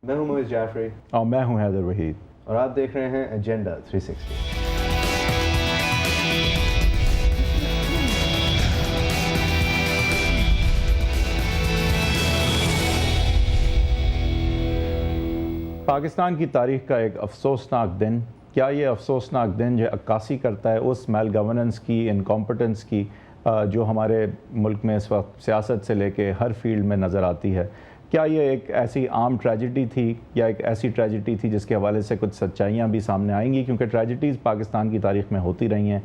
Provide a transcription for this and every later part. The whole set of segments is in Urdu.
میں ہوں موئز جعفری اور میں ہوں حیدر وحید اور آپ دیکھ رہے ہیں ایجنڈا 360۔ پاکستان کی تاریخ کا ایک افسوسناک دن، کیا یہ افسوسناک دن جو عکاسی کرتا ہے اس میل گورننس کی، انکمپٹنس کی جو ہمارے ملک میں اس وقت سیاست سے لے کے ہر فیلڈ میں نظر آتی ہے؟ کیا یہ ایک ایسی عام ٹریجڈی تھی یا ایک ایسی ٹریجڈی تھی جس کے حوالے سے کچھ سچائیاں بھی سامنے آئیں گی؟ کیونکہ ٹریجڈیز پاکستان کی تاریخ میں ہوتی رہی ہیں،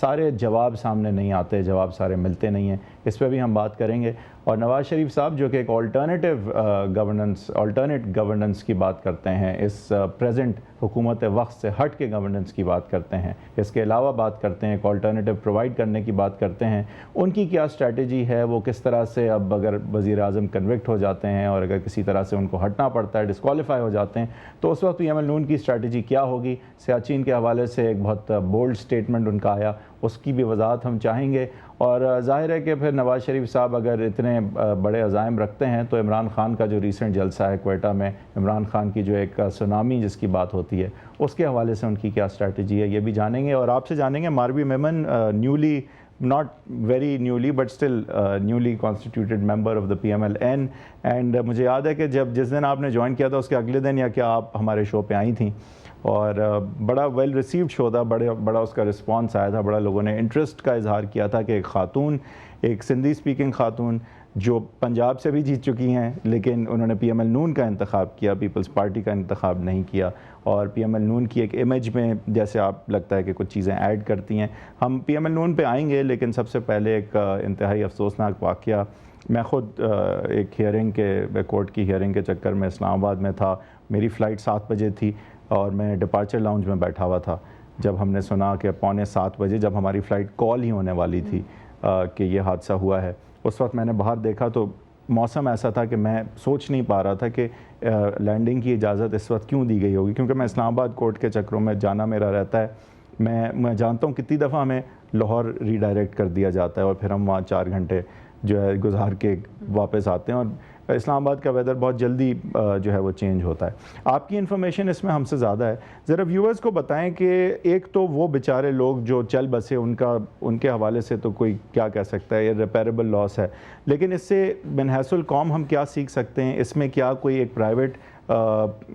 سارے جواب سامنے نہیں آتے، جواب سارے ملتے نہیں ہیں، اس پہ بھی ہم بات کریں گے۔ اور نواز شریف صاحب جو کہ ایک آلٹرنیٹ گورننس کی بات کرتے ہیں، اس پریزنٹ حکومت وقت سے ہٹ کے گورننس کی بات کرتے ہیں، اس کے علاوہ بات کرتے ہیں، ایک آلٹرنیٹیو پرووائڈ کرنے کی بات کرتے ہیں، ان کی کیا اسٹریٹجی ہے؟ وہ کس طرح سے اب اگر وزیر اعظم کنوکٹ ہو جاتے ہیں اور اگر کسی طرح سے ان کو ہٹنا پڑتا ہے، ڈسکوالیفائی ہو جاتے ہیں، تو اس وقت پی ایم ایل نون کی اسٹریٹجی کیا ہوگی؟ سیاچین کے حوالے سے ایک بہت بولڈ اسٹیٹمنٹ ان کا آیا، اس کی بھی وضاحت ہم چاہیں گے۔ اور ظاہر ہے کہ پھر نواز شریف صاحب اگر اتنے بڑے عزائم رکھتے ہیں تو عمران خان کا جو ریسنٹ جلسہ ہے کوئٹہ میں، عمران خان کی جو ایک سونامی جس کی بات ہوتی ہے، اس کے حوالے سے ان کی کیا اسٹریٹجی ہے، یہ بھی جانیں گے۔ اور آپ سے جانیں گے Marvi Memon, newly not very newly but still newly constituted member of the PMLN، and مجھے یاد ہے کہ جس دن آپ نے جوائن کیا تھا اس کے اگلے دن یا کیا آپ ہمارے شو پہ آئی تھیں، اور بڑا ویل ریسیوڈ شو تھا، بڑا اس کا رسپانس آیا تھا، بڑا لوگوں نے انٹرسٹ کا اظہار کیا تھا کہ ایک خاتون، ایک سندھی اسپیکنگ خاتون جو پنجاب سے بھی جیت چکی ہیں لیکن انہوں نے پی ایم ایل نون کا انتخاب کیا، پیپلز پارٹی کا انتخاب نہیں کیا، اور پی ایم ایل نون کی ایک امیج میں جیسے آپ لگتا ہے کہ کچھ چیزیں ایڈ کرتی ہیں۔ ہم پی ایم ایل نون پہ آئیں گے لیکن سب سے پہلے ایک انتہائی افسوسناک واقعہ، میں خود ایک ہیئرنگ کے کورٹ کی ہیئرنگ کے چکر میں اسلام آباد میں تھا، میری فلائٹ 7 بجے تھی اور میں ڈپارچر لاؤنج میں بیٹھا ہوا تھا جب ہم نے سنا کہ 6:45 بجے جب ہماری فلائٹ کال ہی ہونے والی تھی کہ یہ حادثہ ہوا ہے، اس وقت میں نے باہر دیکھا تو موسم ایسا تھا کہ میں سوچ نہیں پا رہا تھا کہ لینڈنگ کی اجازت اس وقت کیوں دی گئی ہوگی، کیونکہ میں اسلام آباد کورٹ کے چکروں میں جانا میرا رہتا ہے، میں جانتا ہوں کتنی دفعہ ہمیں لاہور ری ڈائریکٹ کر دیا جاتا ہے اور پھر ہم وہاں 4 گھنٹے جو ہے گزار کے واپس آتے ہیں، اور اسلام آباد کا ویدر بہت جلدی جو ہے وہ چینج ہوتا ہے۔ آپ کی انفارمیشن اس میں ہم سے زیادہ ہے، ذرا ویورز کو بتائیں کہ ایک تو وہ بیچارے لوگ جو چل بسے، ان کے حوالے سے تو کوئی کیا کہہ سکتا ہے، ریپیریبل لاس ہے، لیکن اس سے من حیث القوم ہم کیا سیکھ سکتے ہیں؟ اس میں کیا کوئی ایک پرائیویٹ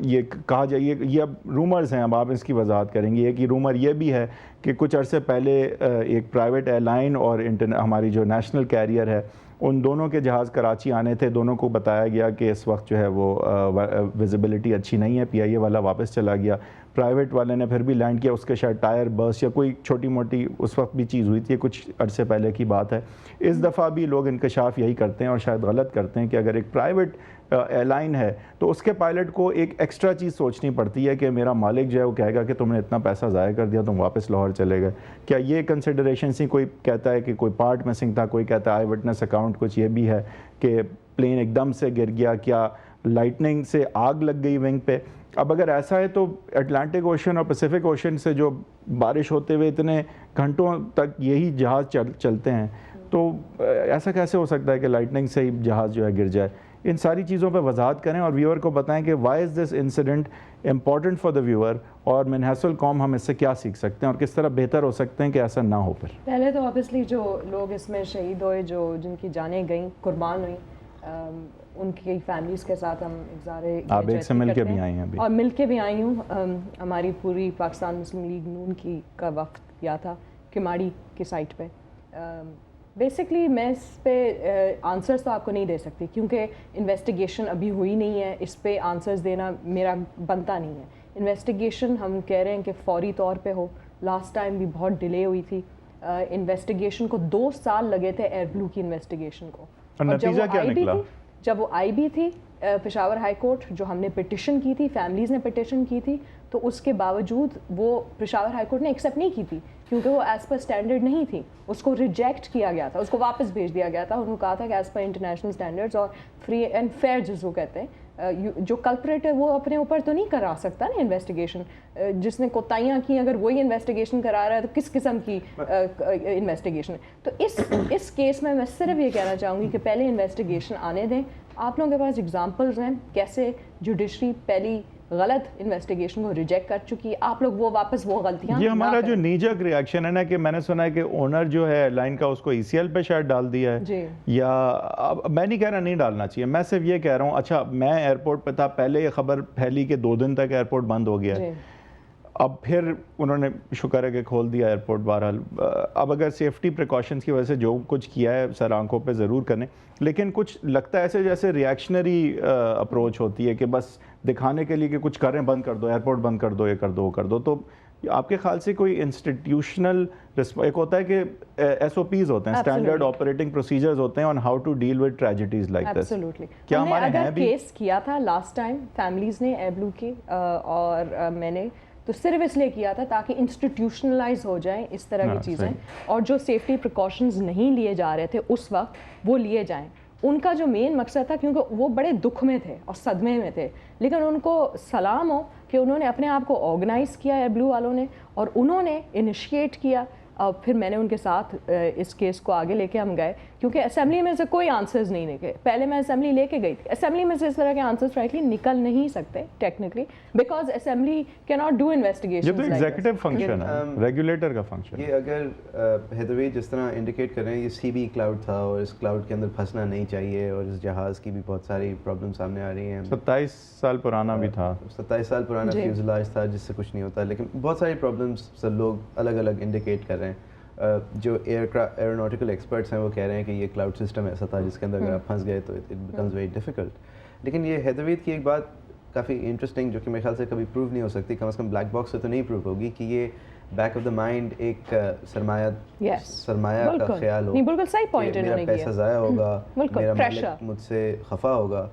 یہ کہا جائے، یہ اب رومرز ہیں، اب آپ اس کی وضاحت کریں گے، ایک رومر یہ بھی ہے کہ کچھ عرصے پہلے ایک پرائیویٹ ایئر لائن اور ہماری جو نیشنل کیریئر ہے، ان دونوں کے جہاز کراچی آنے تھے، دونوں کو بتایا گیا کہ اس وقت جو ہے وہ ویزیبلٹی اچھی نہیں ہے، پی آئی اے والا واپس چلا گیا، پرائیویٹ والے نے پھر بھی لینڈ کیا، اس کے شاید ٹائر برس یا کوئی چھوٹی موٹی اس وقت بھی چیز ہوئی تھی، کچھ عرصے پہلے کی بات ہے۔ اس دفعہ بھی لوگ انکشاف یہی کرتے ہیں اور شاید غلط کرتے ہیں کہ اگر ایک پرائیویٹ ایئر لائن ہے تو اس کے پائلٹ کو ایک ایکسٹرا چیز سوچنی پڑتی ہے کہ میرا مالک جو ہے وہ کہے گا کہ تم نے اتنا پیسہ ضائع کر دیا، تم واپس لاہور چلے گئے، کیا یہ کنسیڈریشن سی؟ کوئی کہتا ہے کہ کوئی پارٹ مسنگ تھا، کوئی کہتا ہے آئی وٹنس اکاؤنٹ کچھ یہ بھی ہے کہ پلین ایک دم سے گر گیا، کیا لائٹننگ سے آگ لگ گئی ونگ پہ؟ اب اگر ایسا ہے تو اٹلانٹک اوشن اور پیسیفک اوشن سے جو بارش ہوتے ہوئے اتنے گھنٹوں تک یہی جہاز چلتے ہیں، تو ایسا کیسے ہو سکتا ہے کہ لائٹننگ سے ہی جہاز جو ہے گر جائے؟ ان ساری چیزوں پہ وضاحت کریں اور ویور کو بتائیں کہ why is this incident important for the viewer, اور من حیث القوم ہم اس سے کیا سیکھ سکتے ہیں اور کس طرح بہتر ہو سکتے ہیں کہ ایسا نہ ہو۔ پھر پہلے تو آبویسلی جو لوگ اس میں شہید ہوئے، جن کی جانیں گئیں، قربان ہوئیں، ان کی فیملیز کے ساتھ ہم آپ ایک سے مل کے بھی آئی ہیں ابھی؟ اور مل کے بھی آئی ہوں، ہماری پوری پاکستان مسلم لیگ نون کا وقت کیا تھا کماڑی کی سائٹ پہ۔ بیسکلی میں اس پہ آنسرز تو آپ کو نہیں دے سکتی کیونکہ انویسٹیگیشن ابھی ہوئی نہیں ہے، اس پہ آنسرز دینا میرا بنتا نہیں ہے۔ انویسٹیگیشن ہم کہہ رہے ہیں کہ فوری طور پہ ہو، لاسٹ ٹائم بھی بہت ڈیلے ہوئی تھی، انویسٹیگیشن کو 2 سال لگے تھے ایئر بلو کی انویسٹیگیشن کو، اور نتیجہ کیا نکلا؟ جب وہ آئی بھی تھی پشاور ہائی کورٹ، جو ہم نے پٹیشن کی تھی، فیملیز نے پٹیشن کی تھی، تو اس کے باوجود وہ پشاور ہائی کورٹ نے ایکسیپٹ نہیں کی تھی کیونکہ وہ ایز پر اسٹینڈرڈ نہیں تھی، اس کو ریجیکٹ کیا گیا تھا، اس کو واپس بھیج دیا گیا تھا، انہوں نے کہا تھا کہ ایز پر انٹرنیشنل اسٹینڈرڈز اور فری اینڈ فیئر جس کو کہتے ہیں، جو کلپریٹ ہے وہ اپنے اوپر تو نہیں کرا سکتا نا انویسٹیگیشن، جس نے کوتاہیاں کی اگر وہی انویسٹیگیشن کرا رہا ہے تو کس قسم کی انویسٹیگیشن ہے؟ تو اس کیس میں صرف یہ کہنا چاہوں گی کہ پہلے انویسٹیگیشن آنے دیں، آپ لوگوں کے پاس اگزامپلز ہیں کیسے جوڈیشری پہلی غلط انویسٹیگیشن کو ریجیکٹ کر چکی ہے, آپ لوگ وہ واپس وہ غلطیاں یہ ہمارا جو نیجک ریاکشن ہے نا کہ میں نے سنا ہے کہ اونر جو ہے ایئر لائن کا اس کو ECL پہ شاید ڈال دیا ہے جی, یا میں نہیں کہہ رہا نہیں ڈالنا چاہیے, میں صرف یہ کہہ رہا ہوں اچھا میں ایئرپورٹ پہ تھا, پہلے یہ خبر پھیلی کہ 2 دن تک ایئرپورٹ بند ہو گیا ہے, اب پھر انہوں نے شکر ہے کہ کھول دیا ایئرپورٹ. بہرحال اب اگر سیفٹی پریکاشنز کی وجہ سے جو کچھ کیا ہے سر آنکھوں پہ ضرور کریں, لیکن کچھ لگتا ہے ایسے جیسے ریاکشنری اپروچ ہوتی ہے کہ بس دکھانے کے لیے کہ کچھ کریں, بند کر دو ایئرپورٹ, بند کر دو, یہ کر دو وہ کر دو. تو آپ کے خیال سے کوئی انسٹیٹیوشنل ایک ہوتا ہے کہ SOPs ہوتے ہیں, اسٹینڈرڈ آپریٹنگ پروسیجرز ہوتے ہیں on how to deal with tragedies like this, کیا ہمارے ہیں بھی؟ کیس کیا تھا لاسٹ ٹائم فیملیز نے ایئر بلو کی, اور میں نے تو صرف اس لیے کیا تھا تاکہ انسٹیٹیوشنلائز ہو جائیں اس طرح کی چیزیں, اور جو سیفٹی پریکاشنز نہیں لیے جا رہے تھے اس وقت وہ لیے جائیں. ان کا جو مین مقصد تھا, کیونکہ وہ بڑے دکھ میں تھے اور صدمے میں تھے, لیکن ان کو سلام ہو کہ انہوں نے اپنے آپ کو آرگنائز کیا ایئر بلو والوں نے, اور انہوں نے انیشیٹ کیا. پھر میں نے ان کے ساتھ اس کیس کو آگے لے کے ہم گئے, کیونکہ اسمبلی میں سے کوئی آنسرز نہیں نکلے. پہلے میں اسمبلی لے کے گئی تھی, اسمبلی میں سے اس طرح کے آنسرز فرینکلی نکل نہیں سکتے ٹیکنیکلی, بیکاز اسمبلی کی ناٹ ڈو انویسٹیگیشن. یہ تو ایگزیکٹو فنکشن ہے, ریگولیٹر کا فنکشن. یہ اگر حیدروی جس طرح انڈیکیٹ کر رہے ہیں, یہ CB کلاؤڈ تھا اور اس کلاؤڈ کے اندر پھنسنا نہیں چاہیے, اور اس جہاز کی بھی بہت ساری پرابلم سامنے آ رہی ہیں. 27 سال پرانا بھی تھا, 27 سال پرانا فیوزلاج تھا جس سے کچھ نہیں ہوتا, لیکن بہت ساری پرابلمس سب لوگ الگ الگ انڈیکیٹ کر رہے ہیں. جو ایئروناٹیکل ایکسپرٹس ہیں وہ کہہ رہے ہیں کہ یہ کلاؤڈ سسٹم ایسا تھا جس کے اندر اگر آپ پھنس گئے تو اٹ بیکمز ویری ڈیفیکلٹ. لیکن یہ حیدرویت کی ایک بات کافی انٹرسٹنگ جو کہ میرے خیال سے کبھی پروو نہیں ہو سکتی, کم از کم بلیک باکس سے تو نہیں پروو ہوگی, کہ یہ بیک آف دا مائنڈ ایک سرمایہ کا خیال ہو, بالکل صحیح پوائنٹ ہے, میرا پیسہ ضائع ہوگا, میرا مالک مجھ سے خفا ہوگا.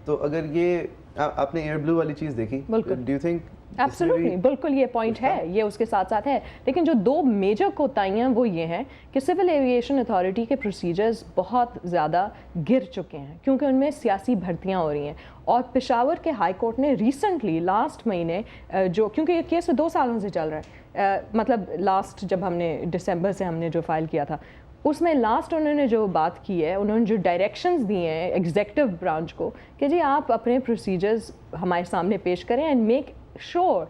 تو اگر یہ آپ نے ایئر بلو والی چیز دیکھی, ڈو یو تھنک ایبسلیوٹلی بالکل یہ پوائنٹ ہے, یہ اس کے ساتھ ساتھ ہے, لیکن جو 2 میجر کوتاہیاں وہ یہ ہیں کہ سول ایویشن اتھارٹی کے پروسیجرز بہت زیادہ گر چکے ہیں, کیونکہ ان میں سیاسی بھرتیاں ہو رہی ہیں. اور پشاور کے ہائی کورٹ نے ریسنٹلی لاسٹ مہینے جو, کیونکہ یہ کیس 2 سالوں سے چل رہا ہے, مطلب لاسٹ جب ہم نے دسمبر سے ہم نے جو فائل کیا تھا, اس میں لاسٹ انہوں نے جو بات کی ہے, انہوں نے جو ڈائریکشنز دیے ہیں ایگزیکٹو برانچ کو کہ جی آپ اپنے پروسیجرز ہمارے سامنے پیش کریں and make sure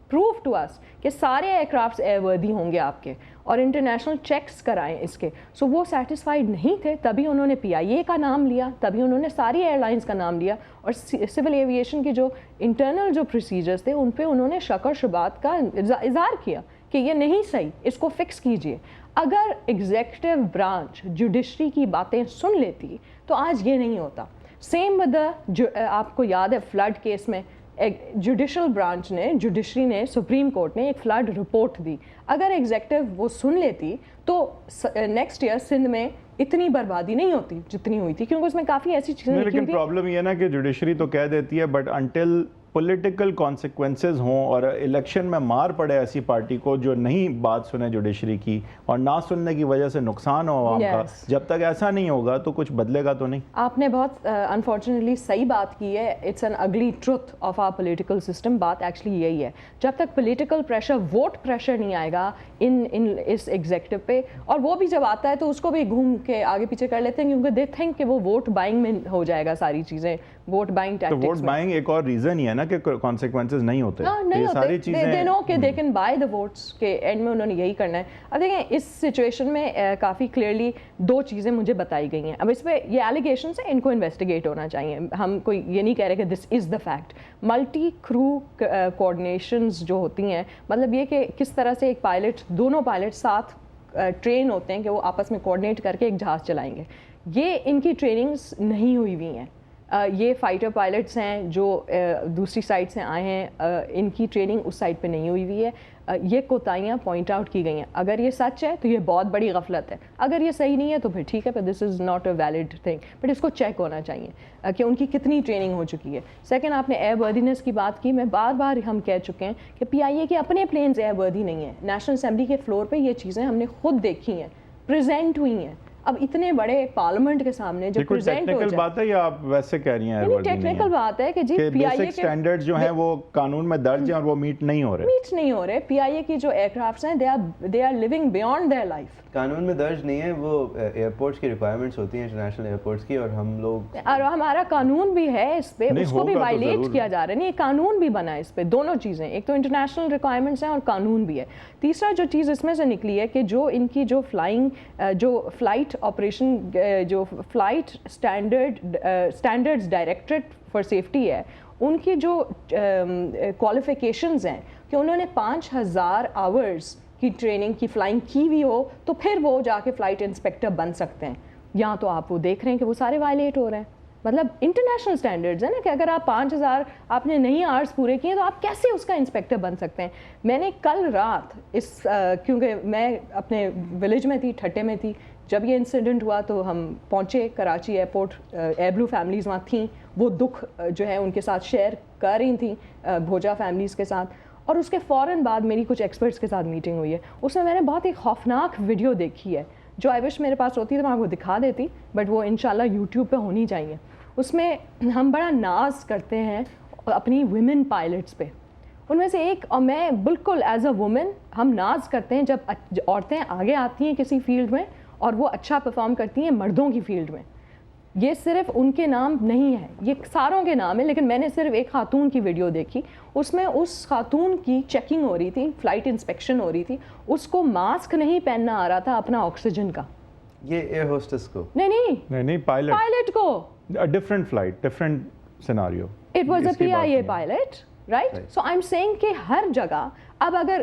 prove to us کہ سارے ایئر کرافٹس ایئر ورتھی ہوں گے آپ کے, اور انٹرنیشنل چیکس کرائیں اس کے. سو وہ سیٹسفائیڈ نہیں تھے, تبھی انہوں نے PIA کا نام لیا, تبھی انہوں نے ساری ایئر لائنس کا نام لیا, اور سول ایویشن کے جو انٹرنل جو پروسیجرز تھے ان پہ انہوں نے شک و شبہات کا اظہار کیا کہ یہ نہیں صحیح, اس کو فکس کیجیے. اگر ایگزیکٹو برانچ جوڈیشری کی باتیں سن لیتی تو آج یہ نہیں ہوتا. سیم ود آپ کو یاد ہے فلڈ کیس میں جوڈیشل برانچ نے, جوڈیشری نے, سپریم کورٹ نے ایک فلڈ رپورٹ دی, اگر ایگزیکٹو وہ سن لیتی تو نیکسٹ ایئر سندھ میں اتنی بربادی نہیں ہوتی جتنی ہوئی تھی, کیونکہ اس میں کافی ایسی چیزیں لکھی ہوئی تھیں. لیکن پرابلم یہ نا کہ جوڈیشری تو کہہ دیتی ہے, بٹ انٹل پولیٹیکل کانسیکوینسز ہوں اور الیکشن میں مار پڑے ایسی پارٹی کو جو نہیں بات سنے جوڈیشری کی, اور نہ سننے کی وجہ سے نقصان ہو عوام کا, جب تک ایسا نہیں ہوگا تو کچھ بدلے گا تو نہیں. آپ نے بہت انفارچونیٹلی صحیح بات کی ہے, it's an ugly truth of our political system. بات ایکچولی یہی ہے, جب تک پولیٹیکل پریشر, ووٹ پریشر نہیں آئے گا اس ایگزیکٹو پہ, اور وہ بھی جب آتا ہے تو اس کو بھی گھوم کے آگے پیچھے کر لیتے ہیں, کیونکہ دے تھنک کہ وہ ووٹ بائنگ میں ہو جائے گا ساری چیزیں, ووٹ بائنگ ٹیکٹکس. تو ووٹ بائنگ ایک اور ریزن ہی ہے نا کہ کانسیکوینسز نہیں ہوتے, یہ ساری چیزیں they know کہ they can buy the votes, کہ اینڈ میں انہوں نے یہی کرنا ہے. اب دیکھیں اس سچویشن میں کافی کلیئرلی 2 چیزیں مجھے بتائی گئی ہیں. اب اس پہ یہ ایلیگیشنز ہیں, ان کو انویسٹیگیٹ ہونا چاہیے, ہم کوئی یہ نہیں کہہ رہے کہ دس از دا فیکٹ. ملٹی کرو کوآرڈینیشنز جو ہوتی ہیں, مطلب یہ کہ کس طرح سے ایک پائلٹ, دونوں پائلٹ ساتھ ٹرین ہوتے ہیں کہ وہ آپس میں کوآرڈینیٹ کر کے ایک جہاز چلائیں گے, یہ ان کی ٹریننگز نہیں ہوئی ہوئی ہیں. یہ فائٹر پائلٹس ہیں جو دوسری سائڈ سے آئے ہیں, ان کی ٹریننگ اس سائڈ پہ نہیں ہوئی ہوئی ہے. یہ کوتاہیاں پوائنٹ آؤٹ کی گئی ہیں. اگر یہ سچ ہے تو یہ بہت بڑی غفلت ہے, اگر یہ صحیح نہیں ہے تو پھر ٹھیک ہے, پھر this is not a valid thing, but اس کو چیک ہونا چاہیے کہ ان کی کتنی ٹریننگ ہو چکی ہے. سیکنڈ, آپ نے ایئر ورتھینس کی بات کی, میں بار بار ہم کہہ چکے ہیں کہ PIA کے اپنے پلینز ایئر ورتھی نہیں ہیں. نیشنل اسمبلی کے فلور پہ یہ چیزیں ہم نے خود دیکھی ہیں, پریزنٹ ہوئی ہیں. اب اتنے بڑے پارلیمنٹ کے سامنے جو پریزنٹ ہو جائے. بات ہے یا آپ ویسے کہہ رہی ہیں؟ ٹیکنیکل بات ہے کہ جی پی آئی اے کے سٹینڈرڈز جو ہیں وہ قانون میں درج ہیں اور وہ میٹ نہیں ہو رہے. پی آئی اے کی جو ایئر کرافٹس ہیں they are living beyond their life. قانون میں درج نہیں ہے, وہ ایئرپورٹس کی ریکوائرمنٹس ہوتی ہیں انٹرنیشنل ایئرپورٹس کی, اور ہم لوگ اور ہمارا قانون بھی ہے اس پہ, اس کو بھی وائلیٹ کیا جا رہا ہے. نہیں, قانون بھی بنا ہے اس پہ, دونوں چیزیں, ایک تو انٹرنیشنل ریکوائرمنٹس ہیں اور قانون بھی ہے. تیسرا جو چیز اس میں سے نکلی ہے کہ جو ان کی جو فلائٹ آپریشن, جو flight standards directorate for safety ہے, ان کی جو کوالیفیکیشنز ہیں کہ انہوں نے 5000 آورز کی ٹریننگ کی فلائنگ کی ہوئی ہو تو پھر وہ جا کے فلائٹ انسپیکٹر بن سکتے ہیں. یہاں تو آپ وہ دیکھ رہے ہیں کہ وہ سارے وائلیٹ ہو رہے ہیں. مطلب انٹرنیشنل سٹینڈرڈز ہیں نا کہ اگر آپ 5000 آپ نے نہیں آورس پورے کیے تو آپ کیسے اس کا انسپیکٹر بن سکتے ہیں. میں نے کل رات کیونکہ میں اپنے ولیج میں تھی, ٹھٹے میں تھی, جب یہ انسیڈنٹ ہوا تو ہم پہنچے کراچی ایئرپورٹ. ایئر بلو فیملیز وہاں تھیں, وہ دکھ جو ہے ان کے ساتھ شیئر کر رہی تھیں بھوجا فیملیز کے ساتھ. اور اس کے فوراً بعد میری کچھ ایکسپرٹس کے ساتھ میٹنگ ہوئی ہے. اس میں نے بہت ہی خوفناک ویڈیو دیکھی ہے جو آئی وش میرے پاس ہوتی تو میں آپ کو دکھا دیتی, بٹ وہ انشاءاللہ یوٹیوب پہ ہونی چاہیے. اس میں ہم بڑا ناز کرتے ہیں اپنی ویمن پائلٹس پہ. ان میں سے ایک, اور میں بالکل ایز اے وومن ہم ناز کرتے ہیں جب عورتیں آگے آتی ہیں کسی فیلڈ میں اور وہ اچھا پرفارم کرتی ہیں مردوں کی فیلڈ میں. یہ صرف ان کے نام نہیں ہے, یہ ساروں کے نام ہے, لیکن میں نے صرف ایک خاتون کی ویڈیو دیکھی. اس میں اس خاتون کی چیکنگ ہو رہی تھی, فلائٹ انسپیکشن ہو رہی تھی, اس کو ماسک نہیں پہننا آ رہا تھا اپنا آکسیجن کا. یہ ایئر ہوسٹس کو نہیں پائلٹ کو different flight different scenario. It was a P I A pilot, right. So I am seeing کہ ہر جگہ اب اگر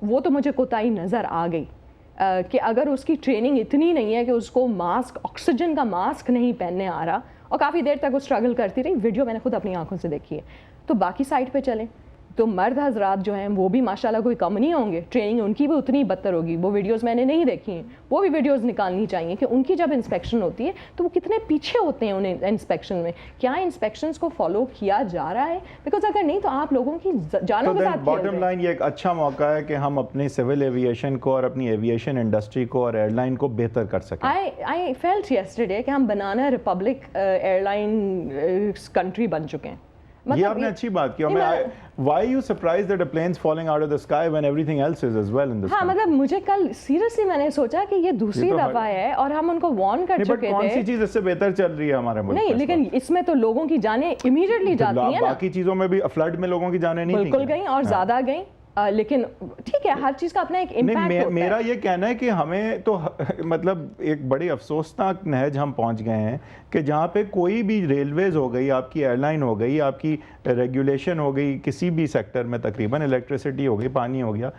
وہ تو مجھے کوتاہی نظر آ گئی کہ اگر اس کی ٹریننگ اتنی نہیں ہے کہ اس کو ماسک, آکسیجن کا ماسک نہیں پہننے آ رہا, اور کافی دیر تک وہ اسٹرگل کرتی رہی. ویڈیو میں نے خود اپنی آنکھوں سے دیکھی ہے. تو باقی سائڈ پہ چلیں تو مرد حضرات جو ہیں وہ بھی ماشاءاللہ کوئی کم نہیں ہوں گے, ٹریننگ ان کی بھی اتنی بدتر ہوگی. وہ ویڈیوز میں نے نہیں دیکھی ہیں, وہ بھی ویڈیوز نکالنی چاہیے کہ ان کی جب انسپیکشن ہوتی ہے تو وہ کتنے پیچھے ہوتے ہیں انہیں انسپیکشن میں. کیا انسپیکشنز کو فالو کیا جا رہا ہے؟ بیکاز اگر نہیں تو آپ لوگوں کی جانوں کے ساتھ. باٹم لائن یہ ایک اچھا موقع ہے کہ ہم اپنی سول ایویشن کو اور اپنی ایویشن انڈسٹری کو اور ایئر لائن کو بہتر کر سکیں. I felt yesterday کہ ہم banana republic air line country بن چکے ہیں. یہ آپ نے اچھی بات کی. Why are you surprised that a plane's falling out of the sky when everything else is as well in this country? ہاں, مطلب مجھے کل سیریسلی میں نے سوچا کہ یہ دوسری دفعہ ہے اور ہم ان کو وارن کر چکے تھے. کون سی چیز اس سے بہتر چل رہی ہے ہمارے ملک میں؟ نہیں, لیکن اس میں تو لوگوں کی جانیں امیڈیٹلی جاتی ہیں نا. باقی چیزوں میں بھی فلڈ میں لوگوں کی جانیں نہیں تھیں, بالکل گئیں اور زیادہ گئیں. لیکن ٹھیک ہے, ہر چیز کا اپنا ایک امپیکٹ ہوتا ہے. میرا یہ کہنا ہے کہ ہمیں تو مطلب ایک بڑی افسوسناک نہج ہم پہنچ گئے ہیں کہ جہاں پہ کوئی بھی ریلویز ہو گئی, آپ کی ایئر لائن ہو گئی, آپ کی ریگولیشن ہو گئی, کسی بھی سیکٹر میں تقریباً الیکٹریسٹی ہو گئی, پانی ہو گیا,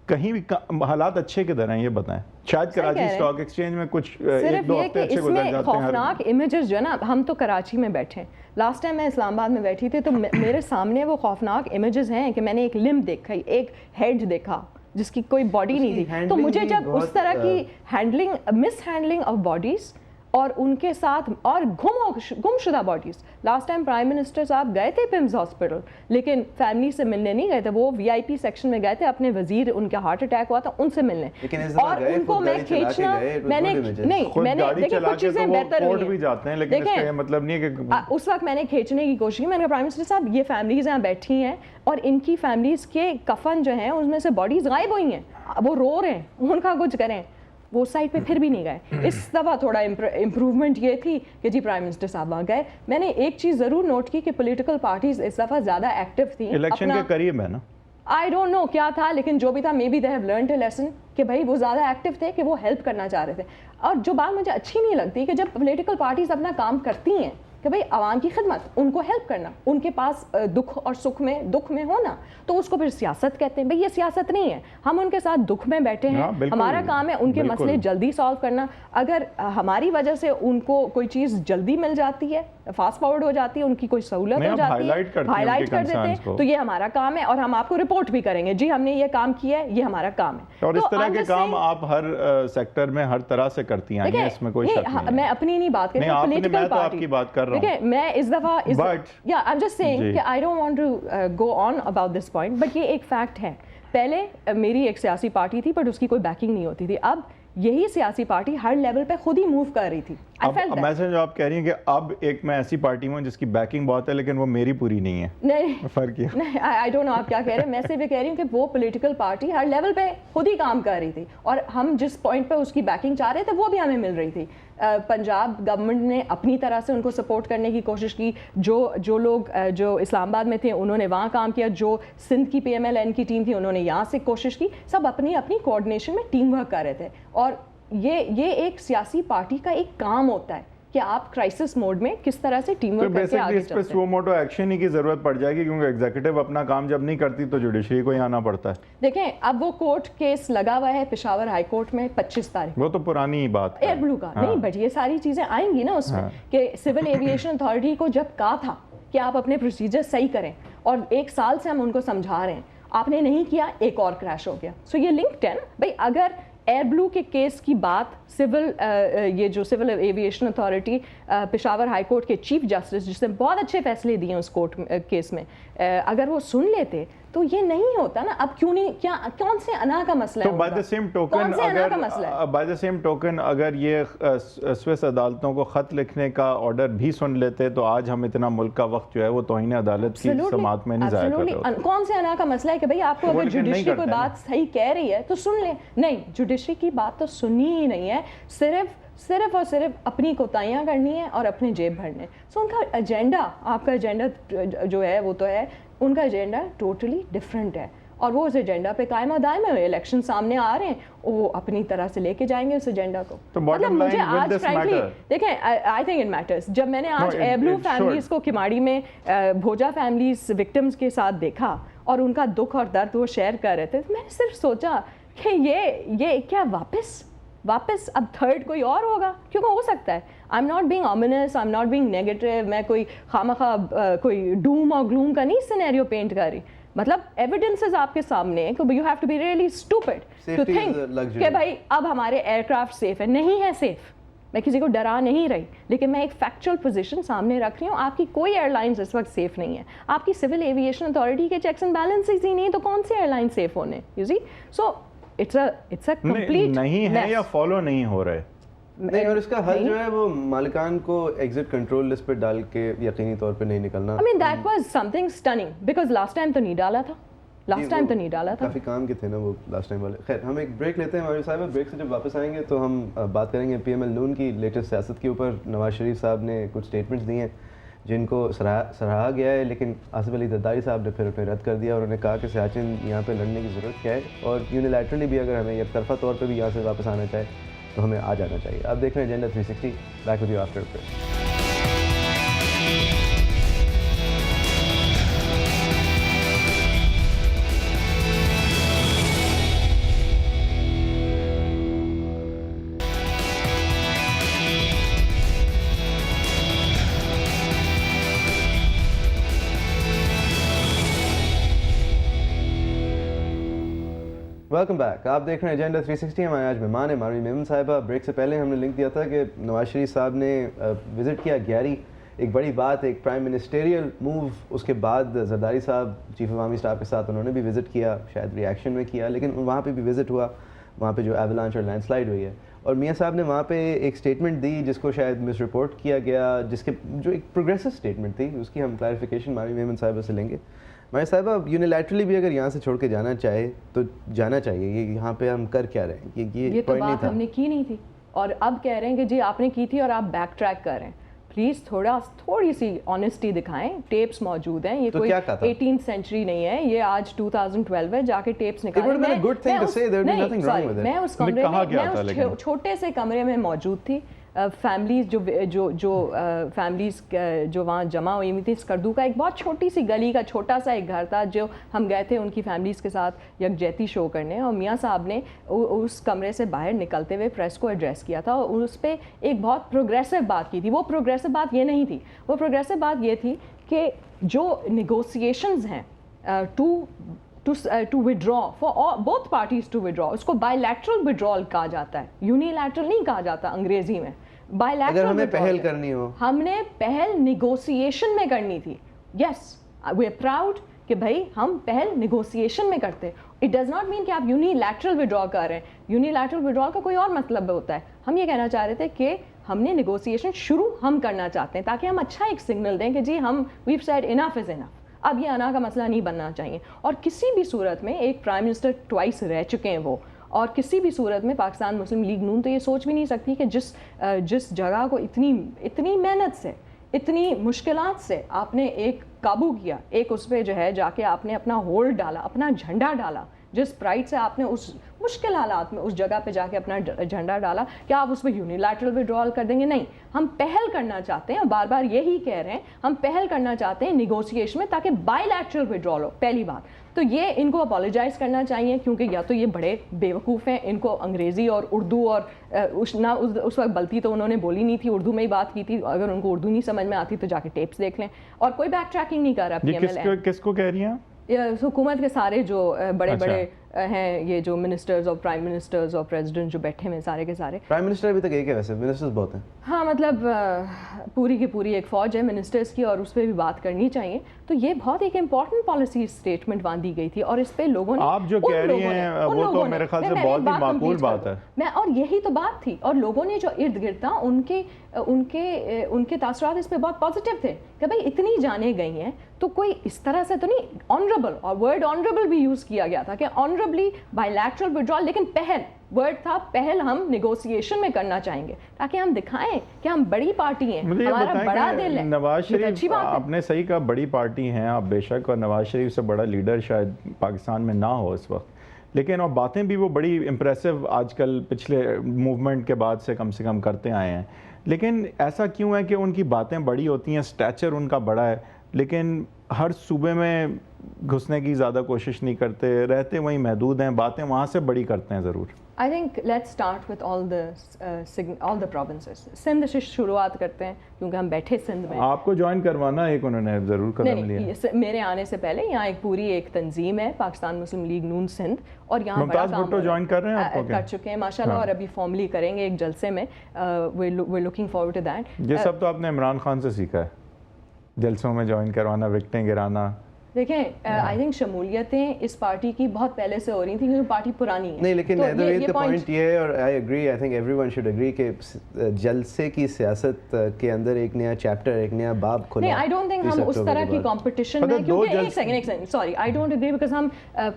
کہیں بھی حالات اچھے کدھر ہیں یہ بتائیں. شاید کراچی اسٹاک ایکسچینج میں کچھ ایک دو ہفتے اچھے گزر جاتے ہیں. خوفناک امیجز جو ہے نا, ہم تو کراچی میں بیٹھے ہیں. لاسٹ ٹائم میں اسلام آباد میں بیٹھی تھی تو میرے سامنے وہ خوفناک امیجز ہیں کہ میں نے ایک لمب دیکھا, ایک ہیڈ دیکھا جس کی کوئی باڈی نہیں تھی. تو مجھے جب اس طرح کی handling, miss handling of bodies اور ان کے ساتھ اور گم شدہ bodies. Last time prime minister صاحب گئے تھے پمز ہاسپٹل, لیکن فیملی سے ملنے نہیں گئے تھے. وہ وی آئی پی سیکشن میں گئے تھے, اپنے وزیر, ان کا ہارٹ اٹیک ہوا تھا, ان سے ملنے. اور ان کو میں کھینچنا, میں نے نہیں, میں نے دیکھیں کچھ چیزیں بہتر ہوئی ہیں, لیکن مطلب نہیں کہ اس وقت میں نے کھینچنے کی کوشش کی. میں نے کہا پرائم منسٹر صاحب یہ فیملیز یہاں بیٹھی ہیں اور ان کی فیملیز کے کفن جو ہیں ان میں سے باڈیز غائب ہوئی ہیں, وہ رو رہے ہیں, ان کا کچھ کریں. وہ سائڈ پہ پھر بھی نہیں گئے. اس دفعہ تھوڑا امپروومنٹ یہ تھی کہ جی پرائم منسٹر صاحب وہاں گئے. میں نے ایک چیز ضرور نوٹ کی کہ پولیٹیکل پارٹیز اس دفعہ زیادہ ایکٹیو تھیں. الیکشن کے قریب ہے نا, آئی ڈونٹ نو کیا تھا, لیکن جو بھی تھا maybe they have learned a lesson کہ بھائی وہ زیادہ ایکٹیو تھے, کہ وہ ہیلپ کرنا چاہ رہے تھے. اور جو بات مجھے اچھی نہیں لگتی کہ جب پولیٹیکل پارٹیز اپنا کام کرتی ہیں کہ بھائی عوام کی خدمت, ان کو ہیلپ کرنا, ان کے پاس دکھ اور سکھ میں, دکھ میں ہونا, تو اس کو پھر سیاست کہتے ہیں. بھئی یہ سیاست نہیں ہے. ہم ان کے ساتھ دکھ میں بیٹھے ہیں, ہمارا کام ہے ان کے مسئلے جلدی سالو کرنا. اگر ہماری وجہ سے ان کو کوئی چیز جلدی مل جاتی ہے, فاسٹ فارورڈ ہو جاتی ہے, ان کی کوئی سہولت ہو جاتی ہے, ہائی لائٹ کر دیتے ہیں, تو یہ ہمارا کام ہے اور ہم آپ کو رپورٹ بھی کریں گے, جی ہم نے یہ کام کیا ہے, یہ ہمارا کام ہے. اور اس طرح کے کام آپ ہر سیکٹر میں ہر طرح سے کرتی ہیں, اس میں کوئی شک نہیں. میں اپنی نہیں بات کر رہی ہوں, پولیٹیکل پارٹی کی بات کر رہا ہوں. دیکھیں میں اس دفعہ I'm just saying کہ I don't want to go on about this point, but یہ ایک فیکٹ ہے. پہلے میری ایک سیاسی پارٹی تھی بٹ اس کی کوئی بیکنگ نہیں ہوتی تھی. اب یہی سیاسی پارٹی ہر لیول پہ خود ہی موو کر رہی تھی. اب میسج آپ کہہ رہی ہیں کہ اب ایک میں ایسی پارٹی ہوں جس کی بیکنگ بہت ہے لیکن وہ میری پوری نہیں ہے. نہیں فرق یہ نہیں, آئی ڈونٹ نو آپ کیا کہہ رہے ہیں. میں صرف یہ کہہ رہی ہوں کہ وہ پولیٹیکل پارٹی ہر لیول پہ خود ہی کام کر رہی تھی اور ہم جس پوائنٹ پہ اس کی بیکنگ چاہ رہے تھے وہ بھی ہمیں مل رہی تھی. پنجاب گورنمنٹ نے اپنی طرح سے ان کو سپورٹ کرنے کی کوشش کی. جو لوگ جو اسلام آباد میں تھے انہوں نے وہاں کام کیا, جو سندھ کی PMLN کی ٹیم تھی انہوں نے یہاں سے کوشش کی. سب اپنی اپنی کوآرڈینیشن میں ٹیم ورک کر رہے تھے. اور یہ ایک سیاسی پارٹی کا ایک کام ہوتا ہے کہ آپ کرائسس موڈ میں کس طرح سے ٹیم ورک کر کے آگے چلتے ہیں. اس پہ سو موٹو ایکشن ہی کی ضرورت پڑ جائے گی کیونکہ ایگزیکٹو اپنا کام جب نہیں کرتی تو جوڈیشری کو ہی آنا پڑتا ہے. دیکھیں اب وہ کورٹ کیس لگا ہوا ہے پشاور ہائی کورٹ میں 25 تاریخ. وہ تو پرانی بات ہے ایئر بلو کا نہیں, بٹ یہ ساری چیزیں آئیں گی نا اس میں کہ سول ایویشن اتھارٹی کو جب کہا تھا کہ آپ اپنے پروسیجر صحیح کریں اور 1 سال سے ہم ان کو سمجھا رہے ہیں, آپ نے نہیں کیا, ایک اور کریش ہو گیا. سو یہ لنکڈ ہے نا بھائی. اگر ایئر بلو کے کیس کی بات یہ جو civil aviation authority Peshawar high court کے چیف جسٹس جس نے بہت اچھے فیصلے دیے اس کورٹ کیس میں, اگر وہ سن لیتے تو یہ نہیں ہوتا نا. اب کیوں نہیں, کون سے انا کا مسئلہ ہے؟ تو بائی دا سیم ٹوکن اگر یہ سوئس عدالتوں کو خط لکھنے کا آرڈر بھی سن لیتے تو آج ہم اتنا ملک کا وقت جو ہے وہ توہین عدالت کی سماعت میں نہیں ضائع کر رہے ہوتے. کون سے انا کا مسئلہ ہے کہ بھائی آپ کو اگر جوڈیشری کوئی بات صحیح کہہ رہی ہے تو سن لیں. نہیں, جوڈیشری کی بات تو سنی ہی نہیں ہے, صرف اور صرف اپنی کوتاہیاں کرنی ہے اور اپنے جیب بھرنے. سو ان کا ایجنڈا, آپ کا ایجنڈا جو ہے وہ تو ہے, ان کا ایجنڈا ٹوٹلی ڈفرینٹ ہے اور وہ اس ایجنڈا پہ قائم و دائم ہے. الیکشن سامنے آ رہے ہیں, وہ اپنی طرح سے لے کے جائیں گے اس ایجنڈا کو. مطلب مجھے آج فرینکلی دیکھیں, آئی تھنک اٹ میٹرز. جب میں نے آج ایبلو فیملیز کو کماڑی میں بھوجا فیملیز وکٹمز کے ساتھ دیکھا اور ان کا دکھ اور درد وہ شیئر کر رہے تھے, میں نے صرف سوچا کہ یہ کیا واپس اب تھرڈ کوئی اور ہوگا؟ کیونکہ ہو سکتا ہے. I am not being ominous, I am not being negative. میں کوئی خامخواہ کوئی ڈوم اور گلوم کا نہیں سینیریو پینٹ کر رہی. مطلب ایویڈنسز آپ کے سامنے کہ you have to be really stupid to think کہ بھائی اب ہمارے ایئر کرافٹ سیف ہے. نہیں ہے سیف. میں کسی کو ڈرا نہیں رہی, لیکن میں ایک فیکچوئل پوزیشن سامنے رکھ رہی ہوں. آپ کی کوئی ایئر لائنز اس وقت سیف نہیں ہے. آپ کی سول ایویشن اتھارٹی کے چیکس اینڈ بیلنسز ہی نہیں تو کون سی ایئر لائن سیف ہونے؟ You see, so it's a complete نہیں ہے یا فالو نہیں ہو رہے. نہیں, اور اس کا حل جو ہے وہ مالکان کو ایگزٹ کنٹرول لسٹ پہ ڈال کے یقینی طور پہ نہیں نکلنا. I mean that was something stunning because last time تو نہیں ڈالا تھا. کافی کام کے تھے نا وہ لاسٹ ٹائم والے. خیر ہم ایک بریک لیتے ہیں ہمارے صاحب. بریک سے جب واپس آئیں گے تو ہم بات کریں گے PML نون کی لیٹسٹ سیاست کے اوپر. نواز شریف صاحب نے کچھ اسٹیٹمنٹس دی ہیں جن کو سراہا گیا ہے, لیکن آصف علی زرداری صاحب نے پھر انہیں رد کر دیا اور انہوں نے کہا کہ سیاچن یہاں پہ لڑنے کی ضرورت کیا ہے, اور یونیلیٹرلی بھی اگر ہمیں یک طرفہ طور پہ بھی یہاں سے واپس آنا چاہے تو ہمیں آ جانا چاہیے. آپ دیکھ رہے ہیں agenda 360. Back with you after break. Welcome back. آپ دیکھ رہے ہیں ایجنڈا 360. ہمارے آج مہمان ہیں ماروی میمن صاحبہ. بریک سے پہلے ہم نے لنک دیا تھا کہ نواز شریف صاحب نے وزٹ کیا گیاری, ایک بڑی بات, ایک پرائم منسٹریل موو. اس کے بعد زرداری صاحب چیف عوامی اسٹاف کے ساتھ انہوں نے بھی وزٹ کیا, شاید ری ایکشن میں کیا, لیکن وہاں پہ بھی وزٹ ہوا, وہاں پہ جو ایولانچ اور لینڈ سلائڈ ہوئی ہے. اور میاں صاحب نے وہاں پہ ایک اسٹیٹمنٹ دی جس کو شاید مس رپورٹ کیا گیا, جس کے جو ایک پروگریسو اسٹیٹمنٹ تھی, اس کی ہم کلیریفیکیشن ماروی میمن صاحبہ سے لیں گے. ہمارے صاحبہ یونیلیٹرلی بھی اگر یہاں سے چھوڑ کے جانا چاہے تو جانا چاہیے. یہ یہاں پہ ہم کر کیا رہے ہیں؟ یہ تو بات ہم نے کی نہیں تھی اور اب کہہ رہے ہیں کہ جی آپ نے کی تھی اور آپ بیک ٹریک کر رہے ہیں. پلیز تھوڑی سی آنیسٹی دکھائیں. ٹیپس موجود ہیں, یہ کوئی 18th سینچری نہیں ہے, یہ آج 2012 ہے. جا کے ٹیپس نکالیں. میں اس کمرے میں چھوٹے سے کمرے میں موجود تھی. فیملیز جو فیملیز جو وہاں جمع ہوئی ہوئی تھی. اسکردو کا ایک بہت چھوٹی سی گلی کا چھوٹا سا ایک گھر تھا جو ہم گئے تھے ان کی فیملیز کے ساتھ یکجہتی شو کرنے, اور میاں صاحب نے اس کمرے سے باہر نکلتے ہوئے پریس کو ایڈریس کیا تھا اور اس پہ ایک بہت پروگریسو بات کی تھی. وہ پروگریسو بات یہ نہیں تھی, وہ پروگریسو بات یہ تھی کہ جو نیگوسیشنز ہیں to withdraw for both parties to withdraw, اس کو bilateral withdrawal کہا جاتا ہے, unilateral نہیں کہا جاتا انگریزی میں. اگر ہمیں پہل کرنی ہو, ہم نے پہل نیگوسیشن میں کرنی تھی. یس وی آر پراؤڈ کہ بھائی ہم پہل نیگوسیشن میں کرتے. اٹ ڈز ناٹ مین کہ آپ یونیلیٹرل ودرا کر رہے ہیں. یونیلیٹرل ودرا کا کوئی اور مطلب ہوتا ہے. ہم یہ کہنا چاہ رہے تھے کہ ہم نے نیگوسیشن شروع ہم کرنا چاہتے ہیں تاکہ ہم اچھا ایک سگنل دیں کہ جی ہم ویو سیڈ انف از انف, اب یہ انا کا مسئلہ نہیں بننا چاہیے. اور کسی بھی صورت میں ایک پرائم منسٹر ٹوائس رہ چکے ہیں وہ, اور کسی بھی صورت میں پاکستان مسلم لیگ نون تو یہ سوچ بھی نہیں سکتی کہ جس جگہ کو اتنی محنت سے, اتنی مشکلات سے آپ نے ایک قابو کیا, ایک اس پہ جو ہے جا کے آپ نے اپنا ہولڈ ڈالا, اپنا جھنڈا ڈالا, جس پرائڈ سے آپ نے اس مشکل حالات میں اس جگہ پہ جا کے اپنا جھنڈا ڈالا, کیا آپ اس پہ یونیلیٹرل وڈرال کر دیں گے؟ نہیں, ہم پہل کرنا چاہتے ہیں, بار بار یہی کہہ رہے ہیں, ہم پہل کرنا چاہتے ہیں نیگوسیشن میں تاکہ بائی لیٹرل وڈرال ہو. پہلی بات تو یہ ان کو اپالوجائز کرنا چاہیے, کیونکہ یا تو یہ بڑے بیوقوف ہیں, ان کو انگریزی اور اردو اور نہ اس وقت بلتی تو انہوں نے بولی نہیں تھی, اردو میں ہی بات کی تھی, اگر ان کو اردو نہیں سمجھ میں آتی تو جا کے ٹیپس دیکھ لیں. اور کوئی بیک ٹریکنگ نہیں کر رہا پی ایم ایل. کس کو کہہ رہی ہیں؟ حکومت کے سارے جو بڑے بڑے ہیں, یہ جو منسٹرز اور پرائم منسٹرز اور پریزیڈنٹ جو بیٹھے ہوئے سارے کے سارے. پرائم منسٹر ابھی تک ایک ہے, ویسے منسٹرز بہت ہیں. ہاں مطلب پوری کی پوری ایک فوج ہے منسٹرز کی, اور اس پہ بھی بات کرنی چاہیے. تو یہ بہت ایک امپورٹنٹ پالیسی اسٹیٹمنٹ باندھی گئی تھی, اور اس پہ لوگوں نے, آپ جو کہہ رہی ہیں وہ تو میرے خیال سے بہت ہی معقول بات ہے. اور یہی تو بات تھی, اور لوگوں نے جو ارد گرد تھا ان کے تاثرات اس پہ بہت پازیٹیو تھے کہ بھائی اتنی جانیں گئی ہیں تو کوئی اس طرح سے تو نہیں. آنریبل, اور ورڈ آنریبل بھی یوز کیا گیا تھا کہ آنریبلی بائی لیٹرل ودرال, لیکن پہل ورڈ تھا, پہل ہم نیگوسیشن میں کرنا چاہیں گے تاکہ ہم دکھائیں کہ ہم بڑی پارٹی ہیں, ہمارا بڑا دل ہے. نواز شریف, آپ نے صحیح کہا, بڑی پارٹی ہیں آپ بے شک, اور نواز شریف سے بڑا لیڈر شاید پاکستان میں نہ ہو اس وقت, لیکن اور باتیں بھی وہ بڑی امپریسو آج کل پچھلے موومنٹ کے بعد سے کم کرتے آئے ہیں. لیکن ایسا کیوں ہے کہ ان کی باتیں بڑی ہوتی ہیں, اسٹیچر ان کا بڑا ہے, لیکن ہر صوبے میں گھسنے کی زیادہ کوشش نہیں کرتے, رہتے وہیں محدود ہیں, باتیں وہاں سے بڑی کرتے ہیں ضرور. I think let's start with all the provinces. Sindh سے شروعات کرتے ہیں کیونکہ ہم بیٹھے سندھ میں. آپ کو جوائن کروانا ایک انہوں نے ضرور قدم لیا. میرے آنے سے پہلے یہاں ایک پوری ایک تنظیم ہے پاکستان مسلم لیگ نون سندھ, اور یہاں ممتاز بھٹو جوائن کر رہے ہیں آپ کو؟ کر چکے ہیں ماشاءاللہ, اور ابھی فارملی کریں گے ایک جلسے میں. we're looking forward to that. یہ سب تو آپ نے عمران خان سے سیکھا ہے, جلسوں میں جوائن کروانا, وکٹیں گرانا. دیکھیں آئی تھنک شمولیتیں اس پارٹی کی بہت پہلے سے ہو رہی تھیں کیونکہ پارٹی پرانی ہے. نہیں لیکن پوائنٹ یہ ہے, اور I agree, I think everyone should agree کہ جلسے کی سیاست کے اندر ایک نیا چیپٹر, ایک نیا باب کھلا. نہیں, آئی ڈونٹ تھنک ہم اس طرح کی کمپٹیشن میں, کیونکہ ایک second sorry, I don't agree because ہم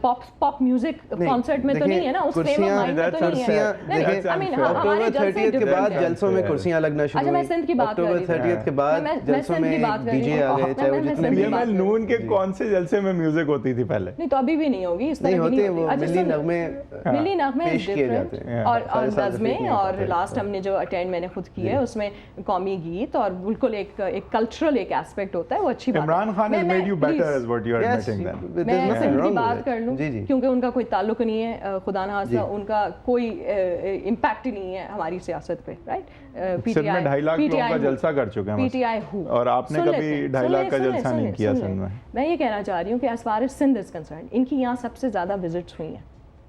پاپ میوزک کانسرٹ میں تو نہیں ہے نا, اس فیم آف مائنڈ میں تو نہیں ہے. آئی مین ہمارے جلسے کے بعد جلسوں میں کرسیاں لگنا شروع ہوئی. اچھا میں سندھ کی بات کر رہی تھی, اکتوبر 30 کے بعد جلسوں میں ڈی جے آ گئے, چاہے وہ جتنے بھی. نون کے کون سے جلسے میں میوزک ہوتی تھی پہلے؟ نہیں تو ابھی بھی نہیں ہوگی اس طرح کی, نہیں ہوتی. ملی نغمے ڈفرنٹ, اور نظمیں, اور لاسٹ ہم نے جو اٹینڈ میں نے خود کی ہے اس میں قومی گیت, اور بالکل ایک کلچرل ایک ایسپیکٹ ہوتا ہے, وہ اچھی بات ہے. Imran Khan has made you better is what you are admitting then. میں سندھ کی بات کر لوں کیونکہ ان کا کوئی تعلق نہیں ہے, خدا نخواستہ ان کا کوئی امپیکٹ نہیں ہے ہماری سیاست پہ, رائٹ. سندھ میں 2.5 لاکھ لوگوں کا جلسہ کر چکے ہیں, پی ٹی آئی ہو, اور آپ نے کبھی 2.5 لاکھ کا جلسہ نہیں کیا سندھ میں. میں یہ کہنا چاہ رہی ہوں کہ as far as Sindh is concerned, ان کی یہاں سب سے زیادہ وزٹس ہوئی ہیں,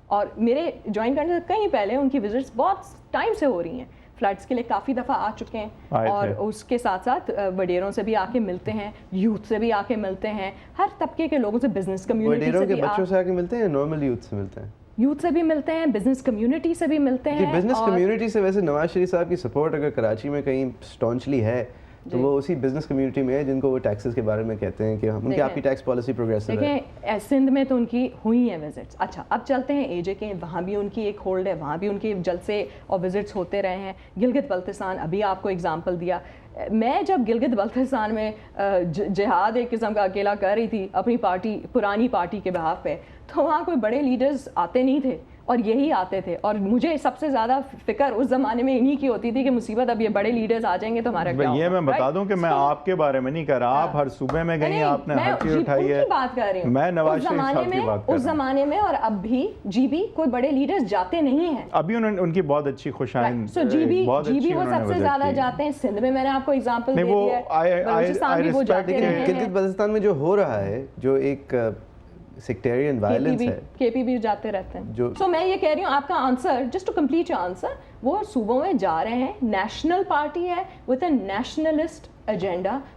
اور میرے جوائن کرنے سے کہیں پہلے ان کی وزٹس بہت ٹائم سے ہو رہی ہیں. فلڈس کے لیے کافی دفعہ آ چکے ہیں, اور اس کے ساتھ ساتھ وڈیروں سے بھی آ کے ملتے ہیں, یوتھ سے بھی آ کے ملتے ہیں, ہر طبقے کے لوگوں سے, بزنس کمیونٹی سے بھی, بچوں سے آ کے ملتے ہیں, نارمل یوتھ سے ملتے ہیں, یوتھ سے بھی ملتے ہیں, بزنس کمیونٹی سے بھی ملتے ہیں. بزنس کمیونٹی سے ویسے نواز شریف صاحب کی سپورٹ اگر کراچی میں کہیں اسٹانچلی ہے تو وہ اسی بزنس کمیونٹی میں ہے جن کو وہ ٹیکسز کے بارے میں کہتے ہیں کہ ان کی آپ کی ٹیکس پالیسی پروگریسو ہے. دیکھیں سندھ میں تو ان کی ہوئی ہیں وزٹس. اچھا اب چلتے ہیں اے جے کے, وہاں بھی ان کی ایک ہولڈ ہے, وہاں بھی ان کے جلسے اور وزٹس ہوتے رہے ہیں. گلگت بلتستان, ابھی آپ کو اگزامپل دیا, میں جب گلگت بلتستان میں جہاد ایک قسم کا اکیلا کر رہی تھی اپنی پارٹی, پرانی پارٹی کے بہاف پہ, تو وہاں کوئی بڑے لیڈرز آتے نہیں تھے, اور یہی آتے تھے. اور مجھے سب سے زیادہ فکر اس زمانے میں انہی کی ہوتی تھی کہ مصیبت اب یہ بڑے لیڈرز آ جائیں گے تو ہمارا کیا ہوگا. یہ میں بتا دوں کہ میں آپ کے بارے میں نہیں کہہ رہا, آپ ہر صوبے میں گئی, آپ نے ہر چیز اٹھائی ہے, بات کر رہی ہوں. میں نواز شریف صاحب کی بات کر رہا ہوں. اس زمانے میں اور اب بھی جی بی کوئی بڑے لیڈرز جاتے نہیں ہیں. ابھی ان کی بہت اچھی خوشائند, جی بی وہ سب سے زیادہ جاتے ہیں. سندھ میں میں نے آپ کو ایگزامپل دے دی ہے, بلوچستان بھی وہ جاتے ہیں. گلگت بلتستان میں جو ہو رہا ہے, جو ایک سیکٹیرین وائلنس ہے, کے پی بھی جاتے رہتے ہیں. سو میں یہ کہہ رہی ہوں, آپ کا answer, just to complete your answer, وہ صوبوں میں جا رہے ہیں, نیشنل پارٹی ہے with a nationalist agenda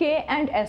K&S.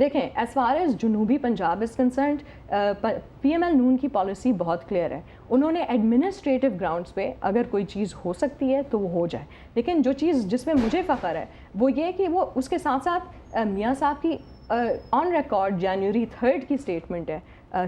دیکھیں ایز فار ایز جنوبی Punjab is concerned P M L نون کی پالیسی بہت کلیئر ہے. انہوں نے ایڈمنسٹریٹو گراؤنڈس پہ اگر کوئی چیز ہو سکتی ہے تو وہ ہو جائے, لیکن جو چیز جس میں مجھے فخر ہے وہ یہ کہ وہ اس کے ساتھ ساتھ میاں صاحب کی آن ریکارڈ جنوری 3 کی اسٹیٹمنٹ ہے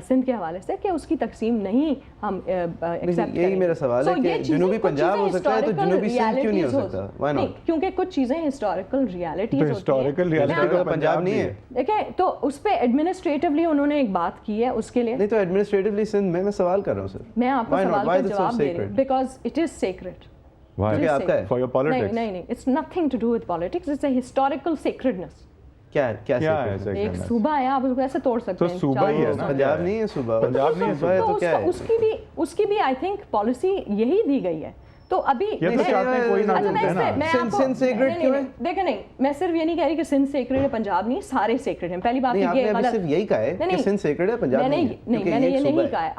سندھ کے حوالے سے کہ اس کی تقسیم نہیں ہم ایکسیپٹ کریں. یہی میرا سوال ہے کہ جنوبی پنجاب ہو سکتا ہے تو جنوبی سندھ کیوں نہیں ہو سکتا؟ Why not? کیونکہ کچھ چیزیں ہسٹوریکل ریالٹیز ہوتی ہیں. پنجاب نہیں ہے دیکھیں تو اس پہ ایڈمنسٹریٹولی انہوں نے ایک بات کی ہے اس کے لیے. نہیں تو ایڈمنسٹریٹولی سندھ میں سوال کر رہا ہوں سر. میں آپ کو سوال کا جواب دے رہی ہوں بیکاز اٹ از سیکرڈ. آپ کا ہے فار یور پالیٹکس؟ نہیں it's nothing to do with politics, it's a historical sacredness. کیا ہے ایک صوبہ ہے, آپ اس کو ایسے توڑ سکتے ہیں. صوبہ ہی ہے نا, پنجاب نہیں ہے صوبہ. پنجاب نہیں ہے صوبہ تو کیا ہے اس کی بھی آئی تھنک پالیسی یہی دی گئی ہے. تو ابھی دیکھیں نہیں, میں صرف یہ نہیں کہہ رہی کہ سندھ سیکرڈ ہے پنجاب نہیں, سارے سیکرڈ ہیں. پہلی بات یہ غلط, یہی کہا ہے کہ سندھ سیکرڈ ہے پنجاب نہیں. میں نے یہ نہیں کہا ہے,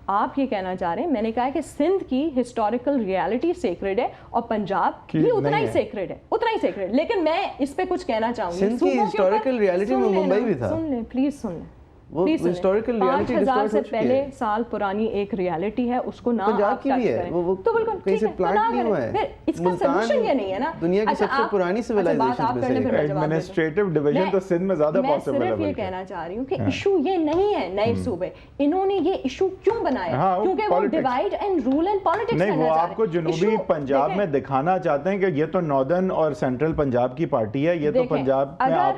آپ یہ کہنا چاہ رہے ہیں. میں نے کہا کہ سندھ کی ہسٹوریکل ریالٹی سیکرڈ ہے اور پنجاب بھی اتنا ہی سیکرڈ ہے, اتنا ہی سیکرڈ. لیکن میں اس پہ کچھ کہنا چاہوں گی. سندھ کی ہسٹوریکل ریالٹی میں ممبئی بھی تھا. سن لیں پلیز, سن لیں. وہ ہسٹوریکل ریالٹی 5000 سے پہلے سال پرانی ایک ریالٹی ہے, اس کو نہ پنجاب کی بھی ہے. وہ تو بالکل کہیں سے پلانٹ نہیں ہوا ہے. اس کا سولوشن یہ نہیں ہے نا. دنیا کی سب سے پرانی سویلائزیشن میں سے ایڈمنسٹریٹو ڈویژن تو سندھ میں زیادہ پاسبل ہے. میں صرف یہ کہنا چاہ رہی ہوں کہ ایشو یہ نہیں ہے نئے صوبے. انہوں نے یہ ایشو کیوں بنایا؟ کیونکہ وہ divide and rule and politics نہیں, وہ آپ کو جنوبی پنجاب میں دکھانا چاہتے ہیں کہ یہ تو ناردرن اور سینٹرل پنجاب کی پارٹی ہے, یہ تو پنجاب میں آپ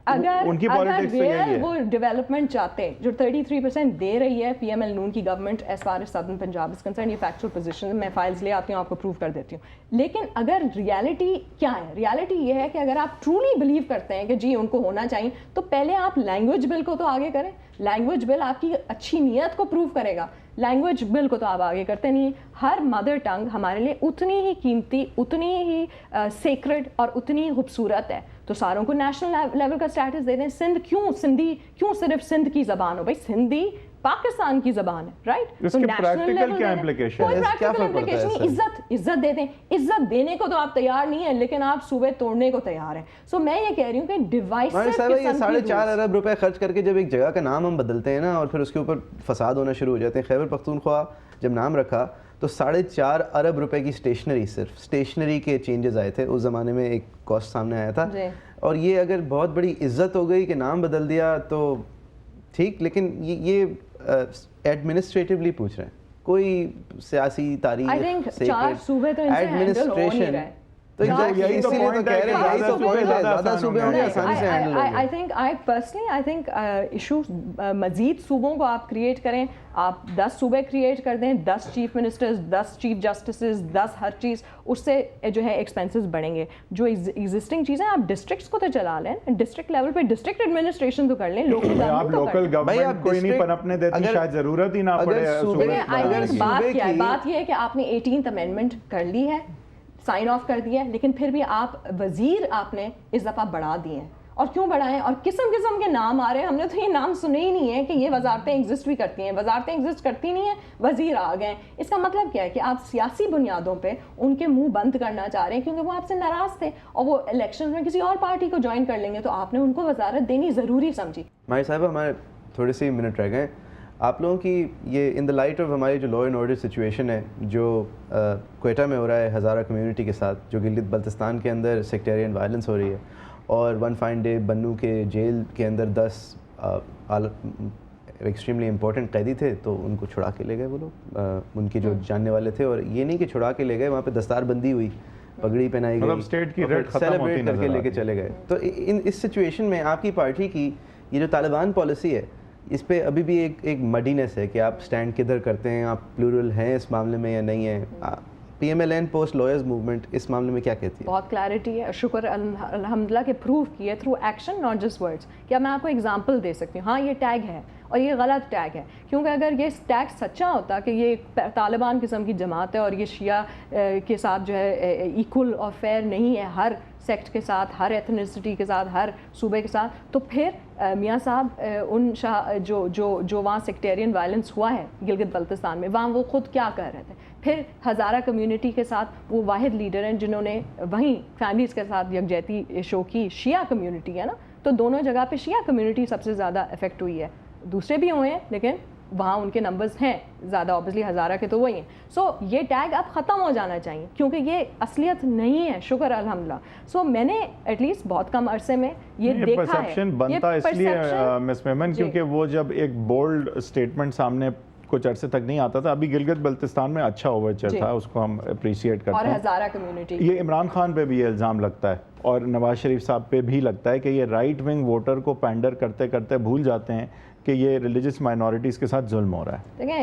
ان کی پالیٹکس تو یہی ہے. وہ ڈیولپمنٹ چاہتے ہیں جو 33% دے رہی ہے پی ایم ایل نون کی government as far as southern Punjab is concern. یہ فیکچوئل پوزیشن میں فائلز لے آتی ہوں, آپ کو پروف کر دیتی ہوں. لیکن اگر ریالٹی کیا ہے, ریالٹی یہ ہے کہ اگر آپ ٹرولی بلیو کرتے ہیں کہ جی ان کو ہونا چاہیے تو پہلے آپ لینگویج بل کو تو آگے کریں. لینگویج بل آپ کی اچھی نیت کو پروف کرے گا. لینگویج بل کو تو آپ آگے کرتے نہیں. ہر مدر ٹنگ ہمارے لیے اتنی ہی قیمتی, اتنی ہی سیکرڈ اور اتنی ہی خوبصورت ہے. تو ساروں کو نیشنل لیول کا اسٹیٹس دے دیں. سندھ کیوں صرف سندھ کی زبان ہو؟ بھائی سندھی پاکستان کی زبان ہے, رائٹ؟ اس کے پریکٹیکل کیا امپلیکیشن ہے؟ کیا فرق پڑتا ہے؟ عزت دے دیں. عزت دینے کو تو آپ تیار نہیں ہیں, لیکن آپ صوبے توڑنے کو تیار ہیں. سو میں یہ کہہ رہی ہوں کہ ڈیوائسو قسم کی 4.5 ارب روپے خرچ کر کے جب ایک جگہ کا نام ہم بدلتے ہیں نا, اور پھر اس کے اوپر فساد ہونا شروع ہو جاتے ہیں. خیبر پختونخوا جب نام رکھا تو 4.5 ارب روپے کی اسٹیشنری, صرف اسٹیشنری کے چینجز آئے تھے. اس زمانے میں ایک کاسٹ سامنے آیا تھا. اور یہ اگر بہت بڑی عزت ہو گئی کہ نام بدل دیا تو ٹھیک, لیکن یہ ایڈمنسٹریٹولی پوچھ رہے ہیں. کوئی سیاسی تاریخ ایڈمنسٹریشن تو یہی تو پوائنٹ ہے کہ زیادہ صوبے ہوں گے آسانی سے ہینڈل ہوں گے. I think ایشو مزید صوبوں کو آپ کریٹ کریں. آپ 10 صوبے کریٹ کر دیں, 10 چیف منسٹرز, 10 چیف جسٹسز, 10 ہر چیز, اس سے جو ہے ایکسپینسز بڑھیں گے. جو ایگزسٹنگ چیزیں آپ ڈسٹرکٹس کو تو چلا لیں, ڈسٹرکٹ لیول پہ ڈسٹرکٹ ایڈمنسٹریشن تو کر لیں. آپ لوکل گورنمنٹ کوئی نہیں پنپنے دیتی, شاید ضرورت ہی نہ پڑے. بات یہ ہے کہ آپ نے 18th امینڈمنٹ کر لی ہے, سائن آف کر دیا ہے, لیکن پھر بھی آپ وزیر آپ نے اس دفعہ بڑھا دیے ہیں. اور کیوں بڑھائیں؟ اور قسم کے نام آ رہے ہیں. ہم نے تو یہ نام سنے ہی نہیں ہے کہ یہ وزارتیں ایگزسٹ بھی کرتی ہیں. وزارتیں ایگزسٹ کرتی نہیں ہیں, وزیر آ گئے. اس کا مطلب کیا ہے کہ آپ سیاسی بنیادوں پہ ان کے منہ بند کرنا چاہ رہے ہیں کیونکہ وہ آپ سے ناراض تھے اور وہ الیکشن میں کسی اور پارٹی کو جوائن کر لیں گے, تو آپ نے ان کو وزارت دینی ضروری سمجھی. ماہر صاحب ہمارے تھوڑے سے منٹ رہ گئے. آپ لوگوں کی یہ ان دا لائٹ آف ہماری جو لا اینڈ آرڈر سچویشن ہے جو کوئٹہ میں ہو رہا ہے ہزارہ کمیونٹی کے ساتھ, جو گلگت بلتستان کے اندر سیکٹیرین وائلنس ہو رہی ہے, اور ون فائن ڈے بنو کے جیل کے اندر 10 ایکسٹریملی امپورٹنٹ قیدی تھے تو ان کو چھڑا کے لے گئے وہ لوگ, ان کے جو جاننے والے تھے. اور یہ نہیں کہ چھڑا کے لے گئے, وہاں پہ دستار بندی ہوئی, پگڑی پہنائی گئی, سیلیبریٹ کر کے لے کے چلے گئے. تو اس سچویشن میں آپ کی پارٹی کی یہ جو طالبان پالیسی ہے, اس پہ ابھی بھی ایک مڈینس ہے کہ آپ سٹینڈ کدھر کرتے ہیں, آپ پلورل ہیں اس معاملے میں یا نہیں ہیں. P M L N post lawyers movement اس معاملے میں کیا کہتی ہے؟ بہت کلیئرٹی ہے, شکر الحمدللہ کہ پروف کیے through action not just words. کیا میں آپ کو ایگزامپل دے سکتی ہوں؟ ہاں یہ ٹیگ ہے اور یہ غلط ٹیگ ہے, کیونکہ اگر یہ ٹیگ سچا ہوتا کہ یہ طالبان قسم کی جماعت ہے اور یہ شیعہ کے ساتھ جو ہے ایکول اور فیئر نہیں ہے ہر سیکٹ کے ساتھ, ہر ایتھنیسٹی کے ساتھ, ہر صوبے کے ساتھ, تو پھر میاں صاحب ان جو وہاں سیکٹیرین وائلنس ہوا ہے گلگت بلتستان میں, وہاں وہ خود کیا کر رہے تھے؟ پھر ہزارہ کمیونٹی کے ساتھ وہ واحد لیڈر ہیں جنہوں نے وہیں فیملیز کے ساتھ یکجہتی شو کی. شیعہ کمیونٹی ہے نا, تو دونوں جگہ پہ شیعہ کمیونٹی سب سے زیادہ افیکٹ ہوئی ہے. دوسرے بھی ہوئے ہیں لیکن وہاں ان کے نمبرز ہیں زیادہ, اوبیسلی ہزارہ کے تو وہی ہیں. سو یہ ٹیگ اب ختم ہو جانا چاہیے کیونکہ یہ اصلیت نہیں ہے, شکر الحمدللہ. سو میں نے ایٹ لیسٹ بہت کم عرصے میں یہ دیکھا ہے. پرسیپشن بنتا اس لیے مس میمن کیونکہ وہ جب ایک بولڈ اسٹیٹمنٹ سامنے کچھ عرصے تک نہیں آتا تھا. ابھی گلگت بلتستان میں اچھا اوورچر تھا, اس کو ہم اپریشیٹ کرتے ہیں. اور ہزارہ کمیونٹی, یہ عمران خان پہ بھی یہ الزام لگتا ہے اور نواز شریف صاحب پہ بھی لگتا ہے کہ یہ رائٹ ونگ ووٹر کو پینڈر کرتے کرتے بھول جاتے ہیں کہ یہ ریلیجس مائنورٹیز کے ساتھ ظلم ہو رہا ہے. دیکھیں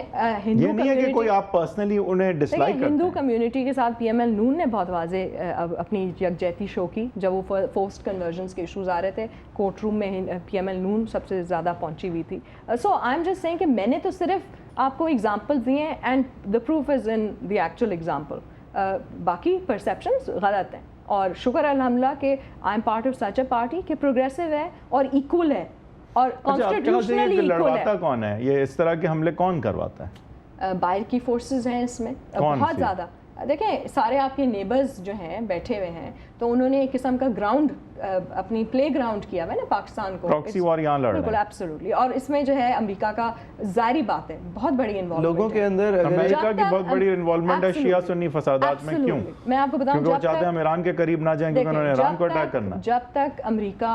یہ نہیں ہے کہ کوئی آپ پرسنلی انہیں ڈسلائک کرتے ہیں. ہندو کمیونٹی کے ساتھ پی ایم ایل نون نے بہت واضح اپنی یکجہتی شو کی جب وہ فورسڈ کنورژنس کے ایشوز آ رہے تھے. کورٹ روم میں پی ایم ایل نون سب سے زیادہ پہنچی ہوئی تھی. سو آئی ایم جسٹ سیئنگ کہ میں نے تو صرف آپ کو ایگزامپل دیے ہیں and the proof is in the actual example. باقی پرسیپشنز غلط ہیں اور شکر الحمدللہ کہ I am part of such a party کہ پروگریسو ہے اور ایکول ہے اور کانسٹیٹیوشنلی ایکول ہے. لڑواتا کون ہے یہ, اس طرح کے حملے کون کرواتا ہے؟ باہر کی فورسز ہیں اس میں بہت زیادہ. دیکھیں سارے آپ کے نیبرز جو ہیں بیٹھے ہوئے ہیں تو انہوں نے ایک قسم کا گراؤنڈ اپنی پلے گراؤنڈ کیا ہوا ہے نا پاکستان کو. پراکسی وار یہاں لڑ رہے ہیں. بالکل ایبسولوٹلی. اور اس میں جو ہے امریکہ کا ظاہری بات ہے بہت بڑی انوالومنٹ لوگوں کے اندر. امریکہ کی بہت بڑی انوالومنٹ ہے شیعہ سنی فسادات میں. کیوں؟ میں آپ کو بتاؤں کیونکہ وہ چاہتے ہیں ہم ایران کے قریب نہ جائیں کیونکہ انہوں نے ایران کو اٹیک کرنا. جب تک امریکہ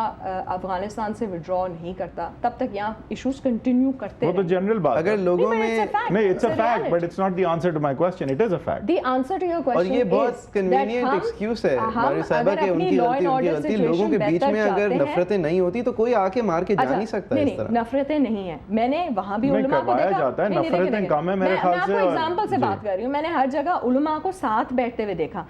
افغانستان سے وڈرا نہیں کرتا تب تک یہاں ایشوز کنٹینیو کرتے. وہ تو جنرل بات اگر لوگوں میں نہیں, it's a fact but it's not the answer to my question. It is a fact. The answer to your question. اور یہ بہت کنوینینٹ ایکسکیوز ہے ہماری صاحبہ کہ ان کی غلطی. لوگوں کے بیچ میں اگر نفرتیں نہیں ہوتی تو کوئی آ کے مار کے جا نہیں سکتا. اس طرح نفرتیں نہیں ہیں. میں نے وہاں بھی علماء کو دیکھا جاتا ہے نفرتیں کم ہے میرے خیال سے. میں آپ کو ایگزامپل سے بات کر رہی ہوں. میں نے ہر جگہ علماء کو ساتھ بیٹھتے ہوئے دیکھا.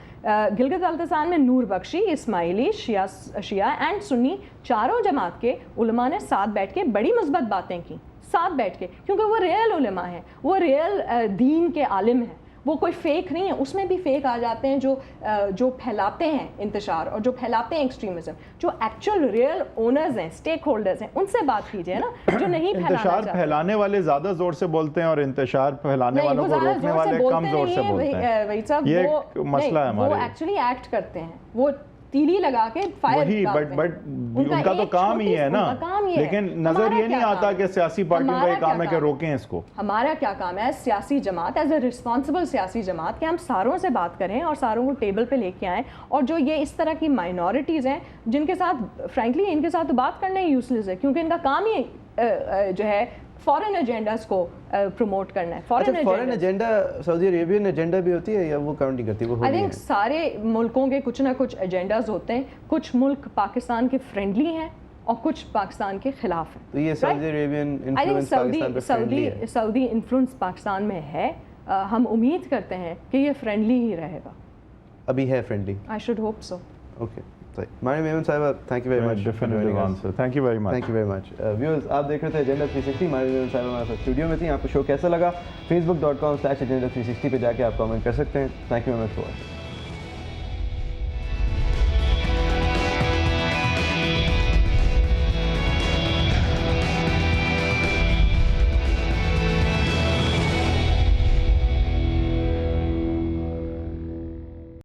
گلگت بلتستان میں نور بخشی, اسماعیلی, شیعہ اینڈ سنی چاروں جماعت کے علماء نے ساتھ بیٹھ کے بڑی مثبت باتیں کی ساتھ بیٹھ کے, کیونکہ وہ ریئل علماء ہیں, وہ ریئل دین کے عالم ہیں, وہ کوئی فیک نہیں ہے. اس میں بھی فیک آ جاتے ہیں جو پھیلاتے ہیں انتشار اور جو پھیلاتے ہیں ایکسٹریمزم. جو ایکچوئل ریئل اونرز ہیں, اسٹیک ہولڈرز ہیں, ان سے بات کیجیے نا جو نہیں پھیلانا چاہتے. انتشار پھیلانے والے زیادہ زور سے بولتے ہیں اور انتشار پھیلانے والوں کو روکنے والے کم زور سے بولتے ہیں. وہی صاحب یہ ایک مسئلہ ہے ہمارے. وہ ایکچولی ایکٹ کرتے ہیں, وہ تیلی لگا کے فائر وہی بٹ ان کا تو کام ہی ہے نا. لیکن نظر یہ نہیں آتا کہ سیاسی پارٹیوں کا یہ کام ہے کہ روکیں اس کو. ہمارا کیا کام ہے سیاسی جماعت, ایز اے رسپانسبل سیاسی جماعت, کہ ہم ساروں سے بات کریں اور ساروں کو ٹیبل پہ لے کے آئیں. اور جو یہ اس طرح کی مائنورٹیز ہیں جن کے ساتھ فرینکلی ان کے ساتھ بات کرنا ہی یوز لیس ہے, کیونکہ ان کا کام ہی جو ہے فورن ایجنڈاز کو پروموٹ کرنا ہے. فورن ایجنڈا سعودی عربین ایجنڈا بھی ہوتی ہے یا وہ کاؤنٹ نہیں کرتی؟ وہ آئی تھنک سارے ملکوں کے کچھ نہ کچھ ایجنڈاز ہوتے ہیں. کچھ ملک پاکستان کے فرینڈلی ہیں اور کچھ پاکستان کے خلاف ہیں. تو یہ سعودی عربین انفلوئنس پاکستان پہ فرینڈلی ہے. سعودی انفلوئنس پاکستان میں ہے. ہم امید کرتے ہیں کہ یہ فرینڈلی ہی رہے گا. ابھی ہے friendly. I should hope so. Okay. Maryam Memon صاحبہ thank you very much. Thank you very much. Thank you very much. Viewers آپ دیکھ رہے تھے ایجنڈا 360. ماریم میمن صاحبہ ہمارے ساتھ اسٹوڈیو میں تھیں. آپ کو شو کیسا لگا؟ facebook.com/agenda360 پہ جا کے آپ کامنٹ کر سکتے ہیں. Thank you very much for watching.